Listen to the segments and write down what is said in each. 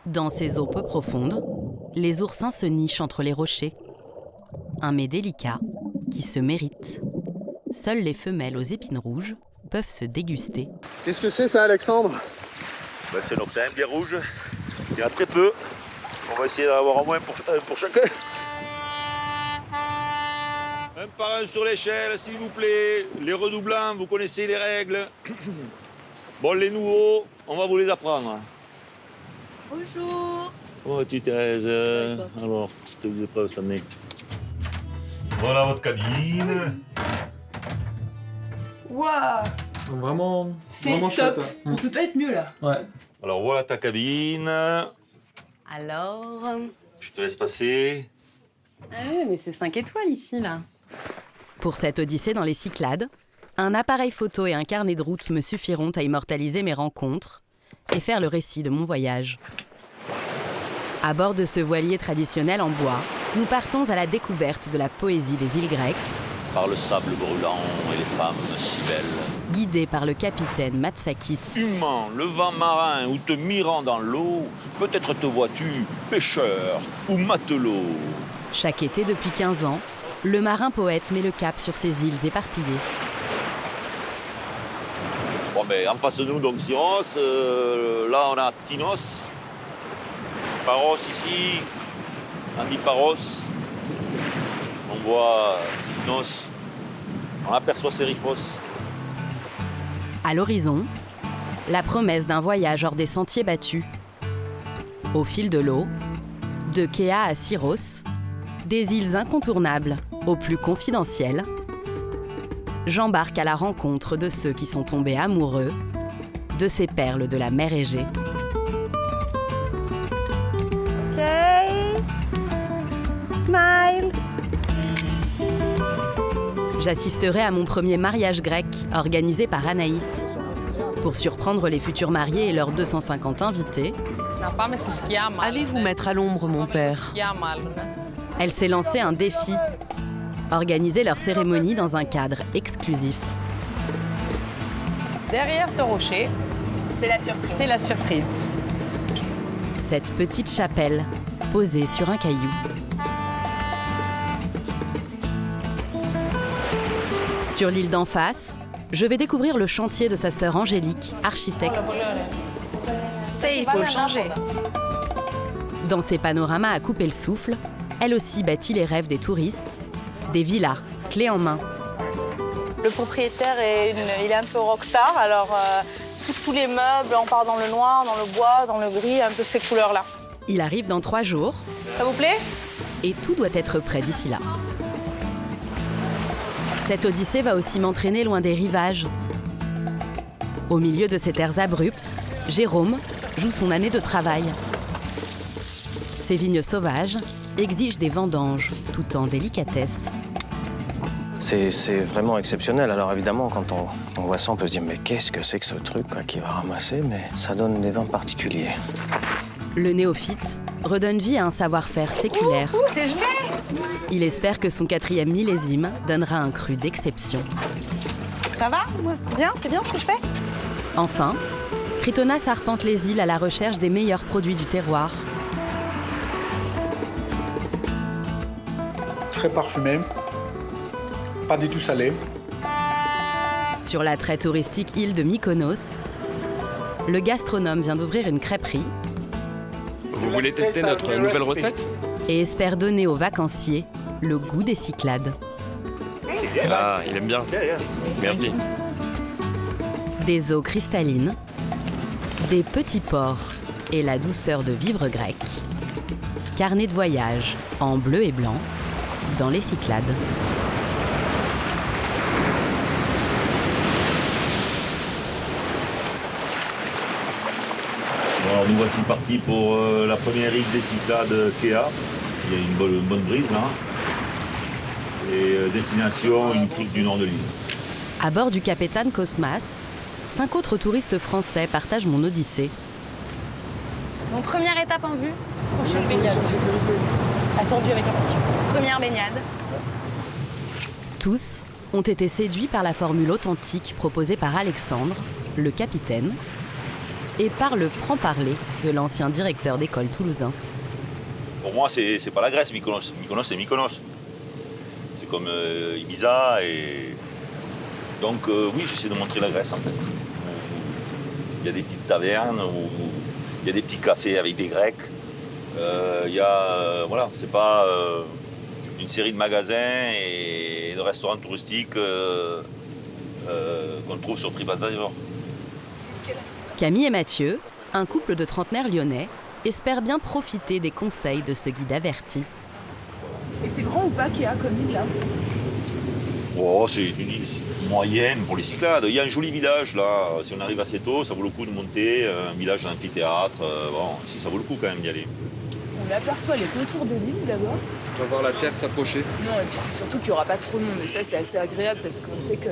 Dans ces eaux peu profondes, les oursins se nichent entre les rochers. Un mets délicat qui se mérite. Seules les femelles aux épines rouges peuvent se déguster. Qu'est-ce que c'est ça, Alexandre? C'est un oursin bien rouge. Il y en a très peu. On va essayer d'en avoir au moins pour chacun. Un par un sur l'échelle, s'il vous plaît. Les redoublants, vous connaissez les règles. Bon, les nouveaux, on va vous les apprendre. Bonjour. Comment vas-tu, Thérèse? Alors, toutes les épreuves cette année. Voilà votre cabine. Waouh, Vraiment, c'est vraiment top. chouette. On peut pas être mieux là. Ouais. Alors, voilà ta cabine. Alors... Je te laisse passer. Ah ouais, mais c'est 5 étoiles ici, là. Pour cette odyssée dans les Cyclades, un appareil photo et un carnet de route me suffiront à immortaliser mes rencontres et faire le récit de mon voyage. À bord de ce voilier traditionnel en bois, nous partons à la découverte de la poésie des îles grecques, Par le sable brûlant et les femmes si belles. guidés par le capitaine Matsakis. Humant, le vent marin ou te mirant dans l'eau, peut-être te vois-tu pêcheur ou matelot. Chaque été depuis 15 ans, le marin poète met le cap sur ces îles éparpillées. Bon, en face de nous, donc Syros, là on a Tinos, Paros ici, Andiparos, on voit Synos, on aperçoit Sériphos. À l'horizon, la promesse d'un voyage hors des sentiers battus. Au fil de l'eau, de Kea à Syros, des îles incontournables aux plus confidentielles, j'embarque à la rencontre de ceux qui sont tombés amoureux de ces perles de la mer Égée. Ok. Smile. J'assisterai à mon premier mariage grec organisé par Anaïs. Pour surprendre les futurs mariés et leurs 250 invités, Allez vous mettre à l'ombre, mon père. elle s'est lancée un défi. Organiser leur cérémonie dans un cadre exclusif. Derrière ce rocher, C'est la surprise. c'est la surprise. Cette petite chapelle, posée sur un caillou. Sur l'île d'en face, je vais découvrir le chantier de sa sœur Angélique, architecte. Ça y est, il faut le changer. Dans ces panoramas à couper le souffle, elle aussi bâtit les rêves des touristes, des villas, clés en main. Le propriétaire, il est un peu rockstar, alors tous les meubles, on part dans le noir, dans le bois, dans le gris, un peu ces couleurs-là. Il arrive dans 3 jours Ça vous plaît? et tout doit être prêt d'ici là. Cette odyssée va aussi m'entraîner loin des rivages. Au milieu de ces terres abruptes, Jérôme joue son année de travail. Ces vignes sauvages exigent des vendanges, tout en délicatesse. C'est vraiment exceptionnel. Alors évidemment, quand on voit ça, on peut se dire mais qu'est-ce que c'est que ce truc qu'il va ramasser? Mais ça donne des vins particuliers. Le néophyte redonne vie à un savoir-faire séculaire. C'est génial. Il espère que son 4e millésime donnera un cru d'exception. Ça va? Bien, c'est bien ce que je fais. Enfin, Tritona arpente les îles à la recherche des meilleurs produits du terroir. Très parfumé, pas du tout salé. Sur la très touristique île de Mykonos, le gastronome vient d'ouvrir une crêperie Vous voulez tester notre nouvelle recette? et espère donner aux vacanciers le goût des Cyclades. Ah, il aime bien. Merci. Des eaux cristallines, des petits ports et la douceur de vivre grec. Carnet de voyage en bleu et blanc dans les Cyclades. Bon, alors nous voici partis pour la première île des Cyclades Kea. Il y a une bonne brise là. Et destination, une crique du nord de l'île. À bord du Capitaine Cosmas, 5 autres touristes français partagent mon odyssée. Donc première étape en vue, prochaine baignade. Attendu avec impatience. Première baignade. Tous ont été séduits par la formule authentique proposée par Alexandre, le capitaine, et par le franc-parler de l'ancien directeur d'école toulousain. Pour moi, c'est pas la Grèce, Mykonos. Mykonos, c'est Mykonos. C'est comme Ibiza. Et... Donc, oui, j'essaie de montrer la Grèce, en fait. Il y a des petites tavernes, il y a des petits cafés avec des Grecs. Voilà, c'est pas une série de magasins et de restaurants touristiques qu'on trouve sur TripAdvisor. Camille et Mathieu, un couple de trentenaires lyonnais, espèrent bien profiter des conseils de ce guide averti. Et c'est grand ou pas Kéa comme île là? Oh, c'est une île moyenne pour les Cyclades. Il y a un joli village là. Si on arrive assez tôt, ça vaut le coup de monter. Un village d'amphithéâtre. Bon, si ça vaut le coup quand même d'y aller. On aperçoit les contours de l'île d'abord. On va voir la terre s'approcher. Non, et puis c'est surtout qu'il n'y aura pas trop de monde. Et ça, c'est assez agréable parce qu'on sait qu'il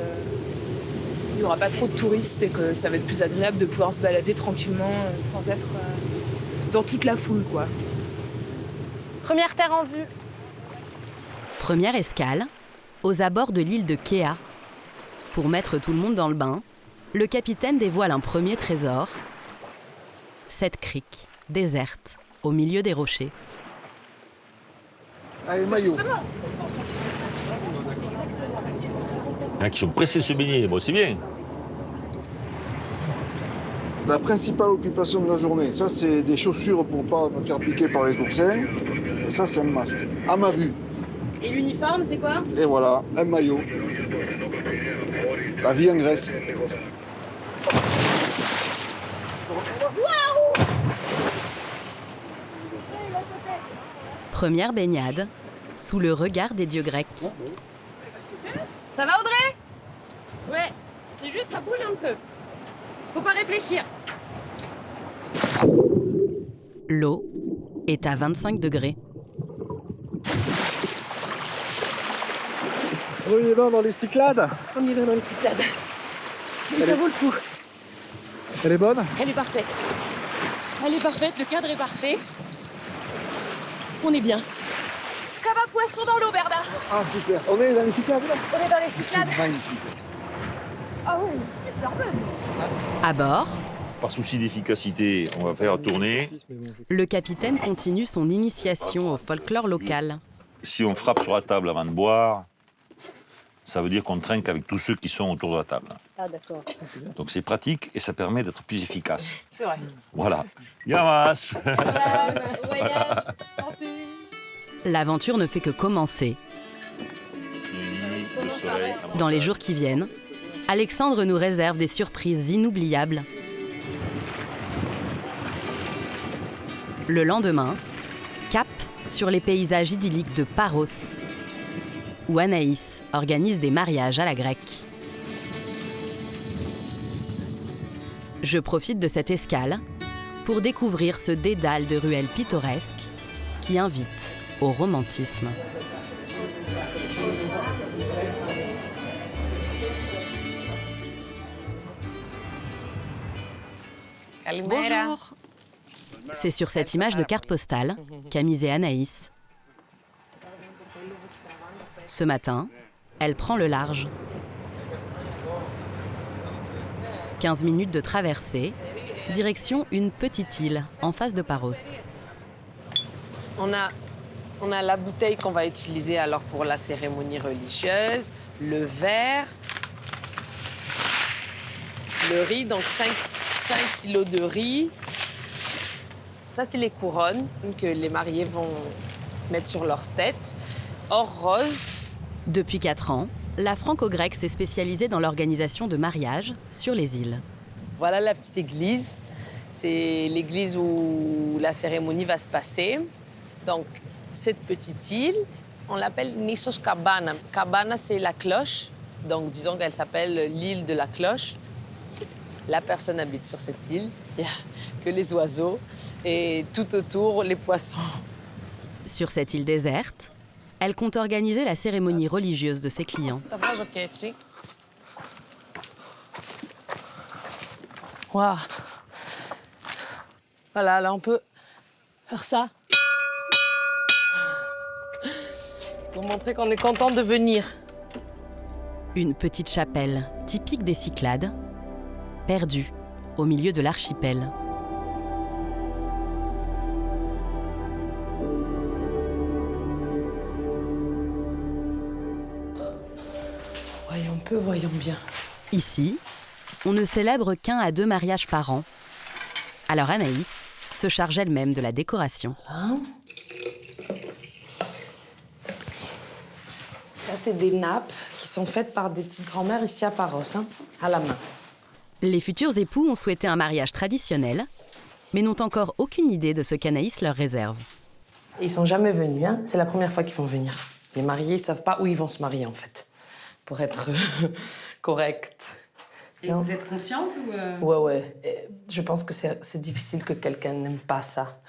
n'y aura pas trop de touristes et que ça va être plus agréable de pouvoir se balader tranquillement sans être dans toute la foule, quoi. Première terre en vue. Première escale, aux abords de l'île de Kéa. Pour mettre tout le monde dans le bain, le capitaine dévoile un premier trésor. Cette crique, déserte, au milieu des rochers. Allez, maillot. Il y en a qui sont pressés de se baigner. Bon, c'est bien. La principale occupation de la journée, ça c'est des chaussures pour ne pas me faire piquer par les oursins. Et ça c'est un masque, à ma vue. Et l'uniforme, c'est quoi? Et voilà, un maillot. La vie en Grèce. Première baignade, sous le regard des dieux grecs. Ça va Audrey? Ouais, c'est juste ça bouge un peu. Faut pas réfléchir. L'eau est à 25 degrés. On y va dans les Cyclades. On y va dans les Cyclades. Ça vaut le coup. Elle est bonne? Elle est parfaite. Elle est parfaite, le cadre est parfait. On est bien. Comme un poisson dans l'eau, Bernard. Ah super, on est dans les Cyclades là? On est dans les Cyclades. C'est magnifique. Ah oui, super bonne. À bord, Par souci d'efficacité, on va faire tourner. le capitaine continue son initiation au folklore local. Si on frappe sur la table avant de boire, ça veut dire qu'on trinque avec tous ceux qui sont autour de la table. Ah d'accord. Donc c'est pratique et ça permet d'être plus efficace. C'est vrai. Voilà. Yamas. L'aventure ne fait que commencer. Dans les jours qui viennent, Alexandre nous réserve des surprises inoubliables. Le lendemain, cap sur les paysages idylliques de Paros, où Anaïs organise des mariages à la grecque. Je profite de cette escale pour découvrir ce dédale de ruelles pittoresques qui invite au romantisme. Bonjour. C'est sur cette image de carte postale qu'a misé Anaïs. Ce matin, elle prend le large. 15 minutes de traversée, direction une petite île en face de Paros. On a la bouteille qu'on va utiliser alors pour la cérémonie religieuse, le verre, le riz, donc 5 kilos de riz. Ça, c'est les couronnes que les mariés vont mettre sur leur tête, or rose. Depuis 4 ans, la franco-grecque s'est spécialisée dans l'organisation de mariages sur les îles. Voilà la petite église. C'est l'église où la cérémonie va se passer. Donc, cette petite île, on l'appelle Nissos Kabana. Kabana, c'est la cloche. Donc, disons qu'elle s'appelle l'île de la cloche. La personne habite sur cette île. Il n'y a que les oiseaux. Et tout autour, les poissons. Sur cette île déserte, elle compte organiser la cérémonie religieuse de ses clients. Wow. Voilà, là, on peut faire ça. Pour montrer qu'on est content de venir. Une petite chapelle typique des Cyclades, perdue au milieu de l'archipel. Voyons bien. Ici, on ne célèbre qu'1 à 2 mariages par an. Alors Anaïs se charge elle-même de la décoration. Ça, c'est des nappes qui sont faites par des petites grand-mères ici à Paros, à la main. Les futurs époux ont souhaité un mariage traditionnel, mais n'ont encore aucune idée de ce qu'Anaïs leur réserve. Ils sont jamais venus, c'est la première fois qu'ils vont venir. Les mariés, ils savent pas où ils vont se marier, en fait, pour être correct. Et vous êtes confiante ou Ouais. Et je pense que c'est difficile que quelqu'un n'aime pas ça.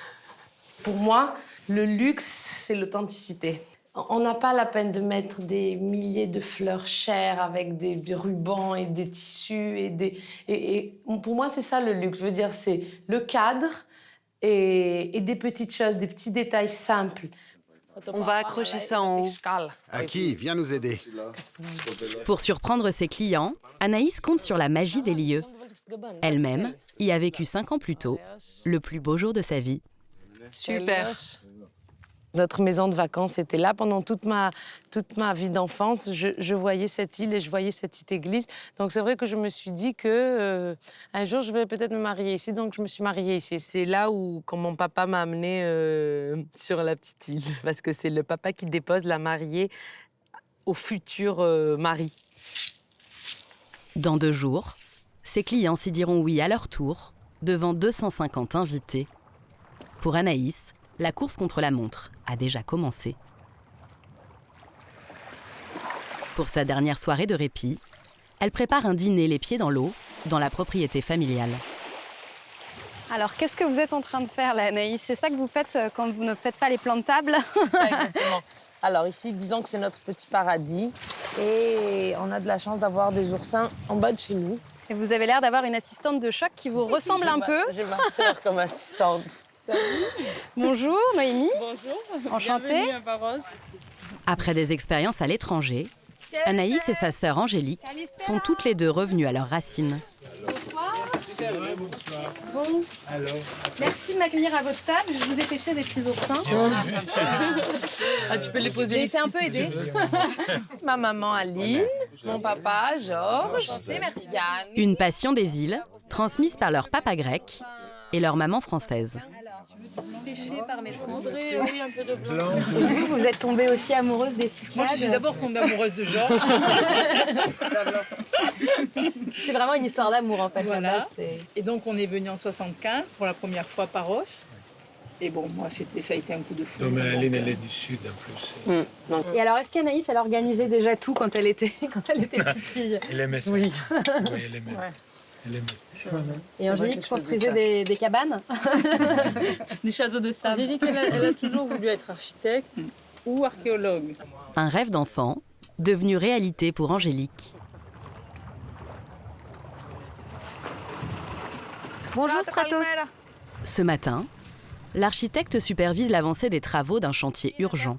Pour moi, le luxe, c'est l'authenticité. On n'a pas la peine de mettre des milliers de fleurs chères avec des rubans et des tissus. Et pour moi, c'est ça le luxe. Je veux dire, c'est le cadre et des petites choses, des petits détails simples. On va accrocher ça en haut. Aki, viens nous aider. Pour surprendre ses clients, Anaïs compte sur la magie des lieux. Elle-même y a vécu 5 ans plus tôt, le plus beau jour de sa vie. Super. Notre maison de vacances était là pendant toute ma vie d'enfance. Je voyais cette île et je voyais cette petite église. Donc c'est vrai que je me suis dit que un jour je vais peut-être me marier ici. Donc je me suis mariée ici. C'est là où quand mon papa m'a amenée sur la petite île, parce que c'est le papa qui dépose la mariée au futur mari. Dans 2 jours, ses clients s'y diront oui à leur tour, devant 250 invités. Pour Anaïs, la course contre la montre a déjà commencé. Pour sa dernière soirée de répit, elle prépare un dîner les pieds dans l'eau, dans la propriété familiale. Alors, qu'est-ce que vous êtes en train de faire là, Anaïs? C'est ça que vous faites quand vous ne faites pas les plans de table? C'est ça, exactement. Alors ici, disons que c'est notre petit paradis. Et on a de la chance d'avoir des oursins en bas de chez nous. Et vous avez l'air d'avoir une assistante de choc qui vous ressemble un peu. J'ai ma sœur comme assistante. Bonjour, Noémie. Bonjour. Enchantée. Bienvenue à Paros. Après des expériences à l'étranger, Anaïs et sa sœur Angélique sont toutes les 2 revenues à leurs racines. Bon. Merci de m'accueillir à votre table. Je vous ai pêché des petits oursins. Tu peux les poser ici. J'ai été un peu aidée. Ma maman Aline, mon papa Georges, merci. Yann. Une passion des îles, transmise par leur papa grec et leur maman française. Pêché par mes soins. Oui, un peu de blanc. Et vous êtes tombée aussi amoureuse des Cyclades? Moi, je suis d'abord tombée amoureuse de Georges. C'est vraiment une histoire d'amour, en fait. Voilà. Et donc, on est venu en 75 pour la première fois à Paros. Et bon, moi, ça a été un coup de fou. Non, mais Aline, elle est du Sud, en plus. Et alors, est-ce qu'Anaïs, elle organisait déjà tout quand elle était petite fille? Elle aimait ça. Oui. Oui, elle aimait. Ouais. Elle aimait. Et Angélique construisait des cabanes? Des châteaux de sable. Angélique, elle a toujours voulu être architecte ou archéologue. Un rêve d'enfant, devenu réalité pour Angélique. Bonjour Stratos. Ce matin, l'architecte supervise l'avancée des travaux d'un chantier urgent.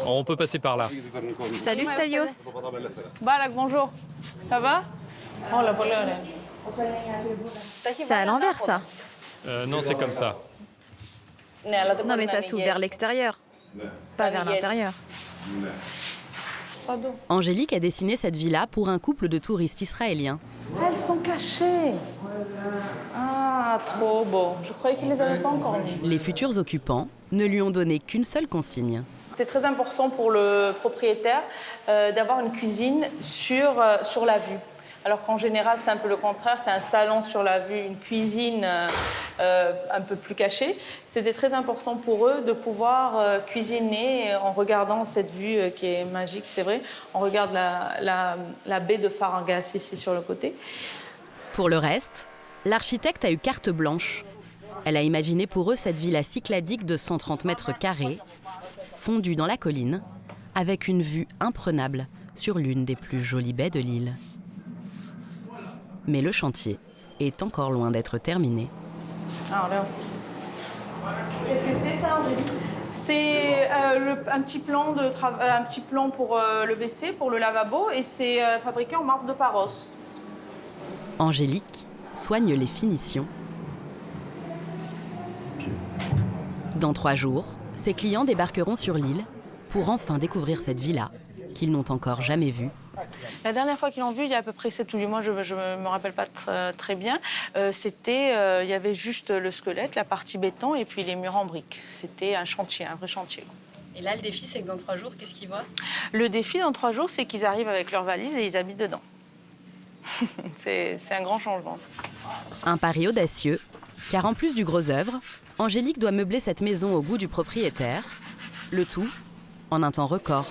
On peut passer par là. Salut Stelios. Balak, bonjour. Ça va? C'est à l'envers ça. Non, c'est comme ça. Non mais ça s'ouvre vers l'extérieur, pas vers l'intérieur. Angélique a dessiné cette villa pour un couple de touristes israéliens. Elles sont cachées. Ah, trop beau. Je croyais qu'ils ne les avaient pas encore mis. Les futurs occupants ne lui ont donné qu'une seule consigne. C'est très important pour le propriétaire d'avoir une cuisine sur la vue. Alors qu'en général, c'est un peu le contraire, c'est un salon sur la vue, une cuisine un peu plus cachée. C'était très important pour eux de pouvoir cuisiner en regardant cette vue qui est magique, c'est vrai. On regarde la baie de Farangas ici sur le côté. Pour le reste, l'architecte a eu carte blanche. Elle a imaginé pour eux cette villa cycladique de 130 mètres carrés, fondue dans la colline, avec une vue imprenable sur l'une des plus jolies baies de l'île. Mais le chantier est encore loin d'être terminé. Qu'est-ce que c'est ça, Angélique? C'est un petit plan pour le WC, pour le lavabo, et c'est fabriqué en marbre de Paros. Angélique soigne les finitions. Dans 3 jours, ses clients débarqueront sur l'île pour enfin découvrir cette villa qu'ils n'ont encore jamais vue. La dernière fois qu'ils l'ont vu, il y a à peu près 7 ou 8 mois, je ne me rappelle pas très bien, il y avait juste le squelette, la partie béton et puis les murs en briques. C'était un chantier, un vrai chantier. Et là, le défi, c'est que dans 3 jours, qu'est-ce qu'ils voient? Le défi dans 3 jours, c'est qu'ils arrivent avec leurs valises et ils habitent dedans. C'est un grand changement. Un pari audacieux, car en plus du gros œuvre, Angélique doit meubler cette maison au goût du propriétaire, le tout en un temps record.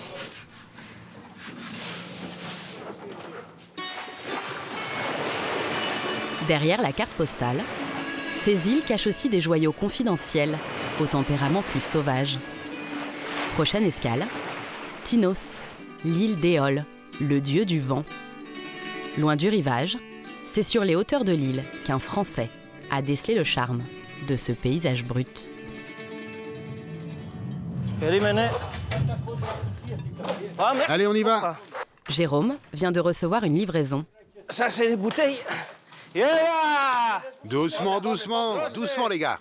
Derrière la carte postale, ces îles cachent aussi des joyaux confidentiels, au tempérament plus sauvage. Prochaine escale, Tinos, l'île d'Éole, le dieu du vent. Loin du rivage, c'est sur les hauteurs de l'île qu'un Français a décelé le charme de ce paysage brut. Allez, on y va. Jérôme vient de recevoir une livraison. Ça, c'est les bouteilles. Yeah. Doucement, doucement, doucement, les gars.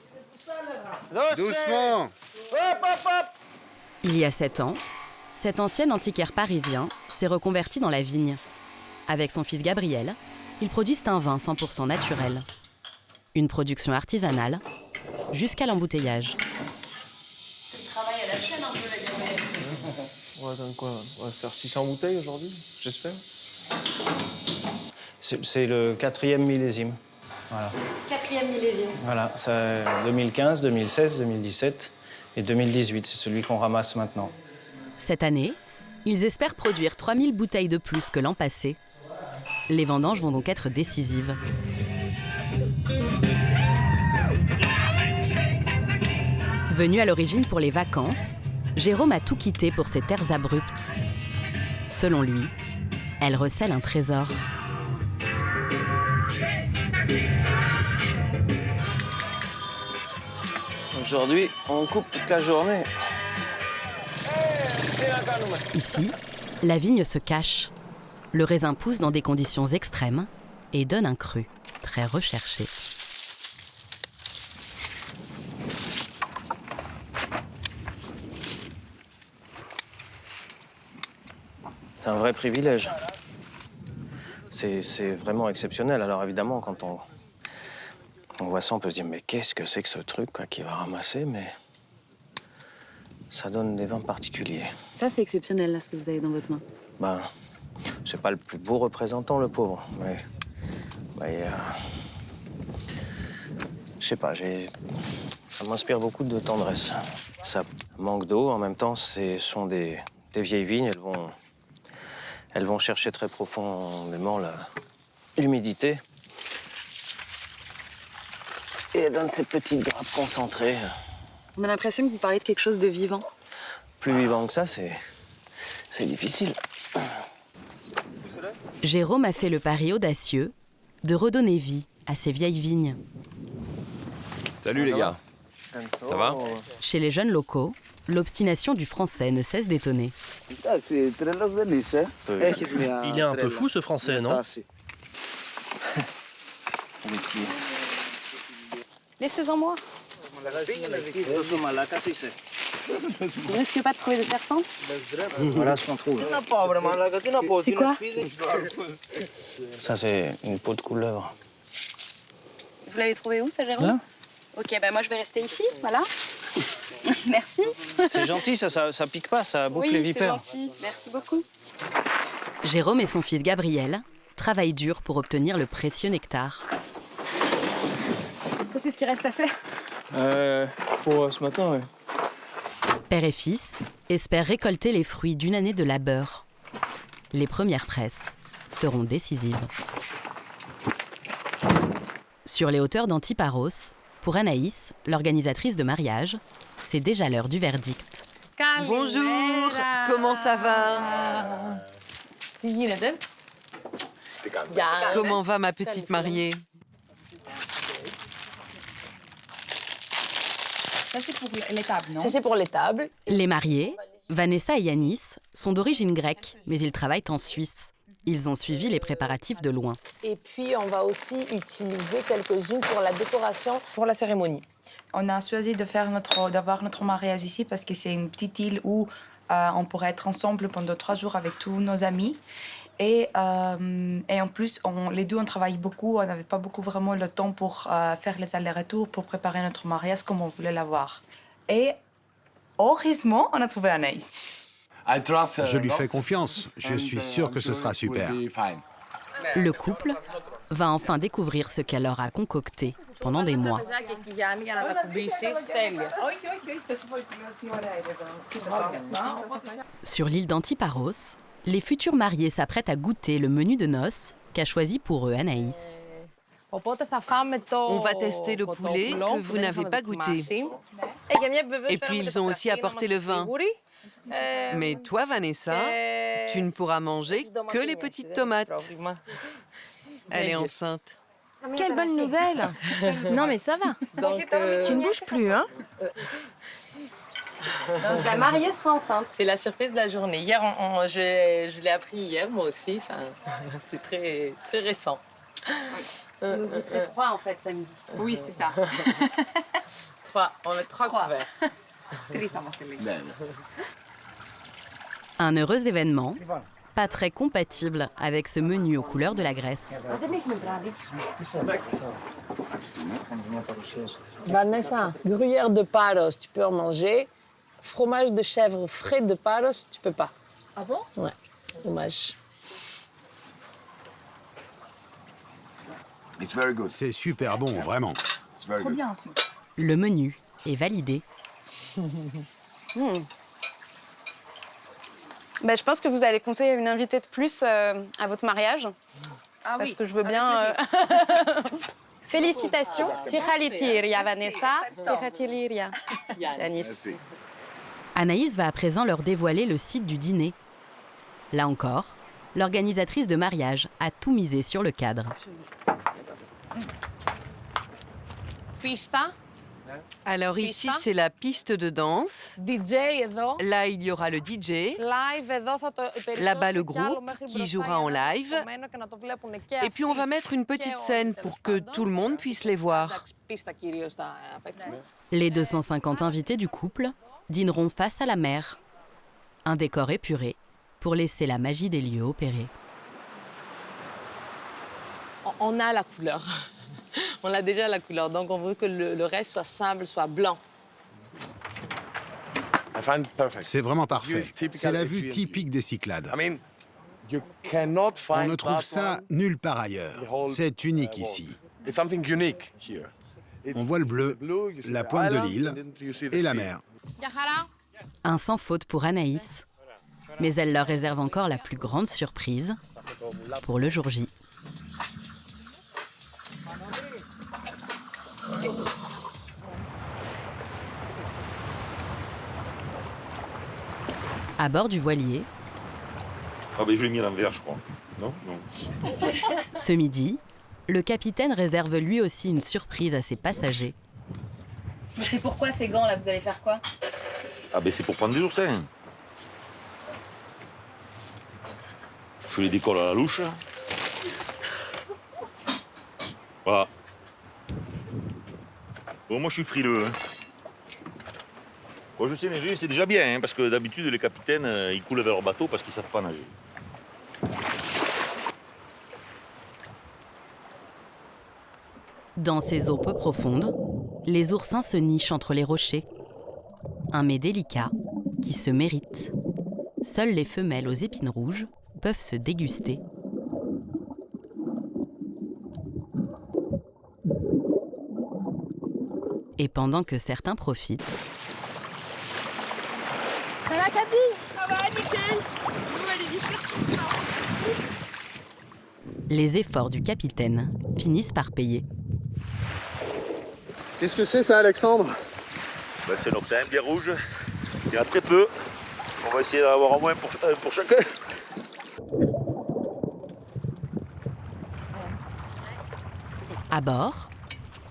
Doucement. Il y a 7 ans, cet ancien antiquaire parisien s'est reconverti dans la vigne. Avec son fils Gabriel, ils produisent un vin 100% naturel. Une production artisanale, jusqu'à l'embouteillage. Travail à la chaîne un peu, la gamelle. On va attendre quoi? On va faire 600 bouteilles aujourd'hui, j'espère. C'est le 4e millésime. Voilà. 4e millésime. Voilà, c'est 2015, 2016, 2017 et 2018. C'est celui qu'on ramasse maintenant. Cette année, ils espèrent produire 3000 bouteilles de plus que l'an passé. Les vendanges vont donc être décisives. Venu à l'origine pour les vacances, Jérôme a tout quitté pour ces terres abruptes. Selon lui, elles recèlent un trésor. Aujourd'hui, on coupe toute la journée. Ici, la vigne se cache. Le raisin pousse dans des conditions extrêmes et donne un cru très recherché. C'est un vrai privilège. C'est vraiment exceptionnel. Alors évidemment, quand on voit ça, on peut se dire mais qu'est-ce que c'est que ce truc quoi, qui va ramasser, mais ça donne des vins particuliers. Ça, c'est exceptionnel, là, ce que vous avez dans votre main. Ben, c'est pas le plus beau représentant, le pauvre, mais je sais pas, ça m'inspire beaucoup de tendresse. Ça manque d'eau, en même temps, ce sont des vieilles vignes, elles vont chercher très profondément l'humidité. Et elles donnent ces petites grappes concentrées. On a l'impression que vous parlez de quelque chose de vivant. Plus vivant que ça, c'est difficile. Jérôme a fait le pari audacieux de redonner vie à ces vieilles vignes. Salut les gars. Ça va? Chez les jeunes locaux, l'obstination du Français ne cesse d'étonner. Il est un peu fou, ce Français, non? Laissez-en moi. Vous risquez pas de trouver des serpents? Voilà ce qu'on trouve. C'est quoi? Ça, c'est une peau de couleuvre. Vous l'avez trouvé où, ça, Jérôme? Là. Ok, ben moi je vais rester ici, voilà. Merci. C'est gentil, ça pique pas, ça bouffe les vipères. Oui, c'est gentil. Merci beaucoup. Jérôme et son fils Gabriel travaillent dur pour obtenir le précieux nectar. Ça, c'est ce qu'il reste à faire? Pour ce matin, oui. Père et fils espèrent récolter les fruits d'une année de labeur. Les premières presses seront décisives. Sur les hauteurs d'Antiparos, pour Anaïs, l'organisatrice de mariage, c'est déjà l'heure du verdict. Bonjour, comment ça va? Comment va ma petite mariée? Ça, c'est pour les tables, non? Ça, c'est pour les tables. Les mariés, Vanessa et Yanis, sont d'origine grecque, mais ils travaillent en Suisse. Ils ont suivi les préparatifs de loin. Et puis, on va aussi utiliser quelques-unes pour la décoration, pour la cérémonie. On a choisi d'avoir notre mariage ici parce que c'est une petite île où on pourrait être ensemble pendant 3 jours avec tous nos amis. Et en plus, les deux, on travaille beaucoup. On n'avait pas beaucoup vraiment le temps pour faire les allers-retours, pour préparer notre mariage comme on voulait l'avoir. Et heureusement, on a trouvé Anaïs. Je lui fais confiance. Je suis sûr que ce sera super. Le couple va enfin découvrir ce qu'elle leur a concocté pendant des mois. Sur l'île d'Antiparos, les futurs mariés s'apprêtent à goûter le menu de noces qu'a choisi pour eux Anaïs. On va tester le poulet que vous n'avez pas goûté. Et puis ils ont aussi apporté le vin. Mais toi, Vanessa, tu ne pourras manger que les petites tomates. Elle est enceinte. Quelle bonne nouvelle! Non mais ça va. Donc, tu ne bouges plus, hein? Donc, la mariée sera enceinte. C'est la surprise de la journée. Hier, je l'ai appris hier, moi aussi. Enfin, c'est très, très récent. Donc, vous serez 3 en fait samedi. Oui, c'est ça. 3. On va mettre 3 couverts. Un heureux événement, pas très compatible avec ce menu aux couleurs de la Grèce. Vanessa, gruyère de Paros, tu peux en manger. Fromage de chèvre frais de Paros, tu peux pas. Ah bon? Ouais, dommage. C'est super bon, vraiment. Trop bien aussi. Le menu est validé. Ben, je pense que vous allez compter une invitée de plus à votre mariage. Ah parce que je veux bien... Félicitations. Sirhalitiria, Vanessa. Sirhalitiria, Yanis. Anaïs va à présent leur dévoiler le site du dîner. Là encore, l'organisatrice de mariage a tout misé sur le cadre. Pista. Alors ici, c'est la piste de danse. DJ εδώ. Là, il y aura le DJ. Live εδώ θα το Là-bas, le groupe qui jouera en live. Et puis, on va mettre une petite scène pour que tout le monde puisse les voir. Les 250 invités du couple dîneront face à la mer. Un décor épuré pour laisser la magie des lieux opérer. On a la couleur. On a déjà la couleur, donc on veut que le reste soit simple, soit blanc. C'est vraiment parfait. C'est la vue typique des Cyclades. On ne trouve ça nulle part ailleurs. C'est unique ici. On voit le bleu, la pointe de l'île et la mer. Un sans faute pour Anaïs, mais elle leur réserve encore la plus grande surprise pour le jour J. À bord du voilier. Ah ben je l'ai mis à l'envers, je crois. Non. Ce midi, le capitaine réserve lui aussi une surprise à ses passagers. Mais c'est pourquoi ces gants là, vous allez faire quoi? Ah ben c'est pour prendre des oursins. Je les décolle à la louche. Voilà. Bon, moi je suis frileux. Bon, je sais nager, c'est déjà bien, parce que d'habitude les capitaines, ils coulent vers leur bateau parce qu'ils savent pas nager. Dans ces eaux peu profondes, les oursins se nichent entre les rochers. Un mets délicat qui se mérite. Seules les femelles aux épines rouges peuvent se déguster. Et pendant que certains profitent, Ça va, Cathy? Ça va, nickel. les efforts du capitaine finissent par payer. Qu'est-ce que c'est ça, Alexandre? Ben, c'est un oursin bien rouge. Il y en a très peu. On va essayer d'en avoir au moins pour chacun. À bord,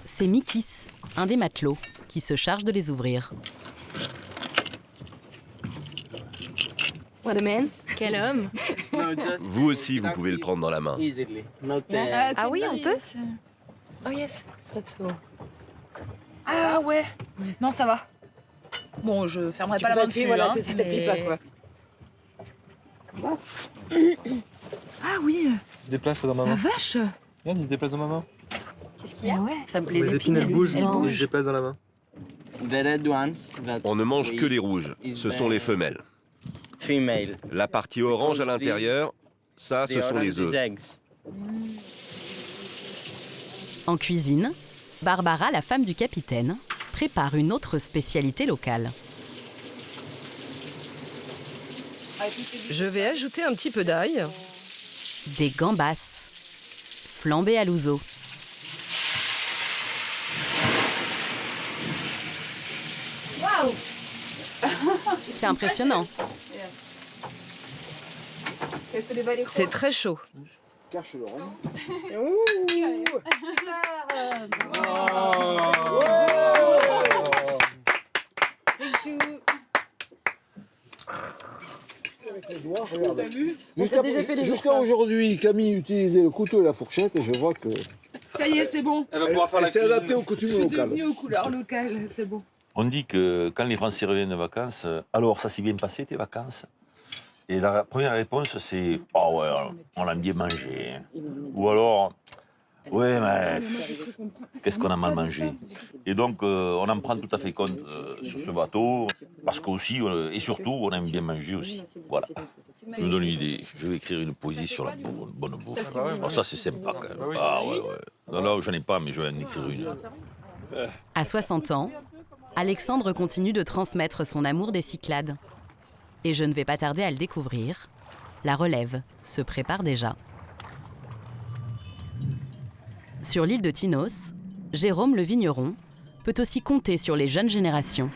c'est Mikis, un des matelots, qui se charge de les ouvrir. What a man. Quel homme. Vous aussi, vous pouvez le prendre dans la main. Ah oui, on peut? Oh yes, let's go. Ah ouais. Non, ça va. Bon, je fermerai pas la main dessus. Voilà, hein, c'est t'appuies pas, quoi. Ah oui, Il se déplace dans ma la main. vache. Regarde, il se déplace dans ma main. Qu'est-ce qu'il y a? Ouais. Ça me Les épines, elles bougent, ils se déplacent dans la main. On ne mange que les rouges. Ce sont les femelles. La partie orange à l'intérieur, ça, ce sont les œufs. En cuisine, Barbara, la femme du capitaine, prépare une autre spécialité locale. Je vais ajouter un petit peu d'ail. Des gambas, flambées à l'ouzo. Waouh! C'est impressionnant. C'est très chaud. Cache l'oreille. T'as vu? Jusqu'à aujourd'hui, Camille utilisait le couteau et la fourchette et je vois que Ça y est, c'est bon. elle s'est adaptée aux coutumes Je suis locales. devenue aux couleurs locales, c'est bon. On dit que quand les Français reviennent de vacances, alors ça s'est bien passé tes vacances? Et la première réponse c'est « Oh ouais, on a bien mangé ». Ou alors « Ouais, mais qu'est-ce qu'on a mal mangé ?» Et donc on en prend tout à fait compte sur ce bateau, parce qu'aussi, et surtout, on aime bien manger aussi. Voilà. Ça me donne une idée. Je vais écrire une poésie sur la bonne bouffe. Ça c'est sympa quand même. Ah ouais, ouais. Non, là, j'en ai pas, mais je vais en écrire une. À 60 ans, Alexandre continue de transmettre son amour des Cyclades. Et je ne vais pas tarder à le découvrir. La relève se prépare déjà. Sur l'île de Tinos, Jérôme le vigneron peut aussi compter sur les jeunes générations.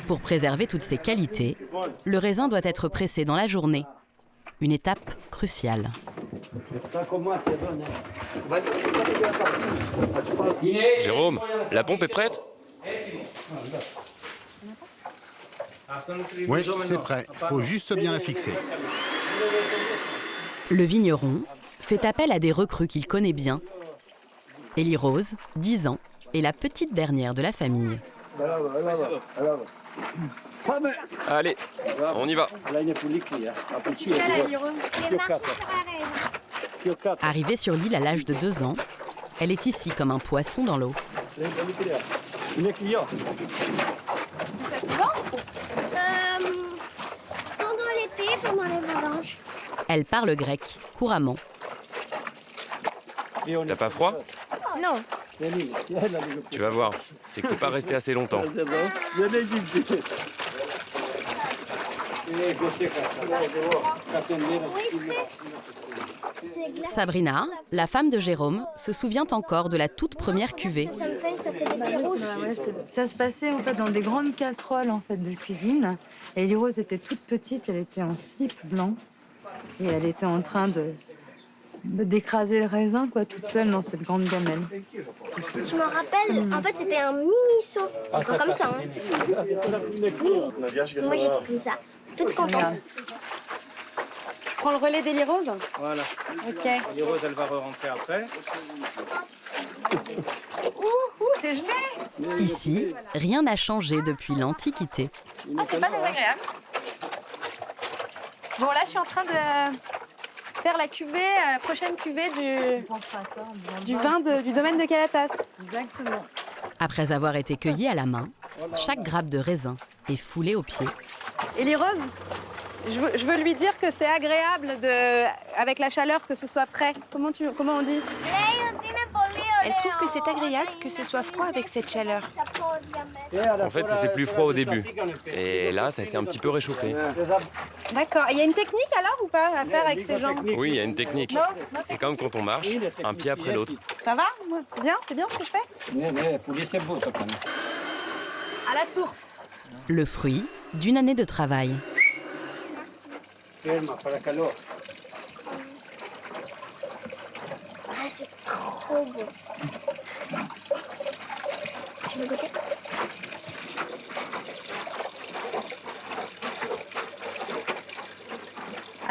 Pour préserver toutes ses qualités, le raisin doit être pressé dans la journée. Une étape cruciale. Jérôme, la pompe est prête? Oui, c'est prêt. Faut juste bien la fixer. Le vigneron fait appel à des recrues qu'il connaît bien. Élie Rose, 10 ans, est la petite dernière de la famille. Allez, on y va. Arrivée sur l'île à l'âge de 2 ans, elle est ici comme un poisson dans l'eau. Ça c'est bon? Pendant l'été, pendant les vacances. Elle parle grec couramment. T'as pas froid? Non. Tu vas voir, c'est que t'es pas resté assez longtemps. Sabrina, la femme de Jérôme, se souvient encore de la toute première cuvée. Ça fait des petits rouges. Ça se passait en fait dans des grandes casseroles en fait de cuisine. Et Élie Rose était toute petite, elle était en slip blanc et elle était en train d'écraser le raisin quoi, toute seule dans cette grande gamelle. Je me rappelle, en fait c'était un mini seau, comme ça. Hein. Mini. Moi j'étais comme ça, toute contente. Je prends le relais d'Élie Rose? Voilà. Ok. Élie Rose, elle va rentrer après. C'est gelé! Ici, rien n'a changé depuis l'Antiquité. Ah, c'est pas désagréable. Bon, là, je suis en train de faire la cuvée, la prochaine cuvée du vin du domaine de Calatas. Exactement. Après avoir été cueilli à la main, chaque grappe de raisin est foulée au pied. Élie Rose, je veux lui dire que c'est agréable avec la chaleur que ce soit frais. Comment on dit? Elle trouve que c'est agréable que ce soit froid avec cette chaleur. En fait, c'était plus froid au début. Et là, ça s'est un petit peu réchauffé. D'accord. Il y a une technique alors ou pas à faire avec ces jambes? Oui, il y a une technique. C'est comme quand on marche, un pied après l'autre. Ça va? C'est bien ce que je fais? À la source. Le fruit d'une année de travail. Ah, c'est trop beau. Tu veux goûter?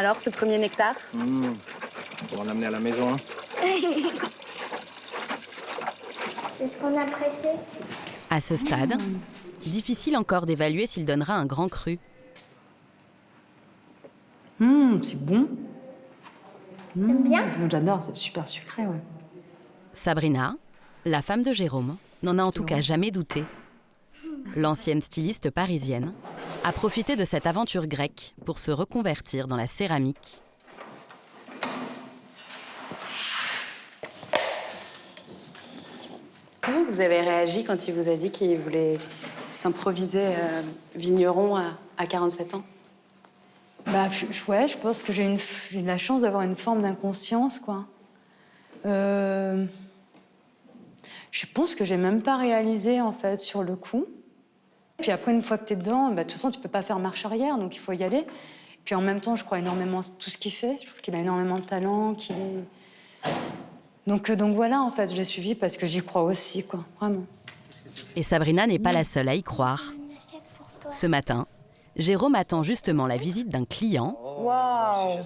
Alors, ce premier nectar? Pour en amener à la maison. Hein. Est-ce qu'on a pressé? À ce stade, difficile encore d'évaluer s'il donnera un grand cru. C'est bon. T'aimes bien? J'adore, c'est super sucré, ouais. Sabrina, la femme de Jérôme, n'en a en tout cas jamais douté. L'ancienne styliste parisienne a profité de cette aventure grecque pour se reconvertir dans la céramique. Comment vous avez réagi quand il vous a dit qu'il voulait s'improviser vigneron à 47 ans? Bah ouais, je pense que j'ai la chance d'avoir une forme d'inconscience, quoi. Je pense que j'ai même pas réalisé, en fait, sur le coup. Puis après, une fois que t'es dedans, de toute façon, tu peux pas faire marche arrière, donc il faut y aller. Puis en même temps, je crois énormément à tout ce qu'il fait. Je trouve qu'il a énormément de talent, qu'il est... Donc voilà, en fait, je l'ai suivi parce que j'y crois aussi, quoi, vraiment. Et Sabrina n'est pas la seule à y croire. Ce matin, Jérôme attend justement la visite d'un client Waouh!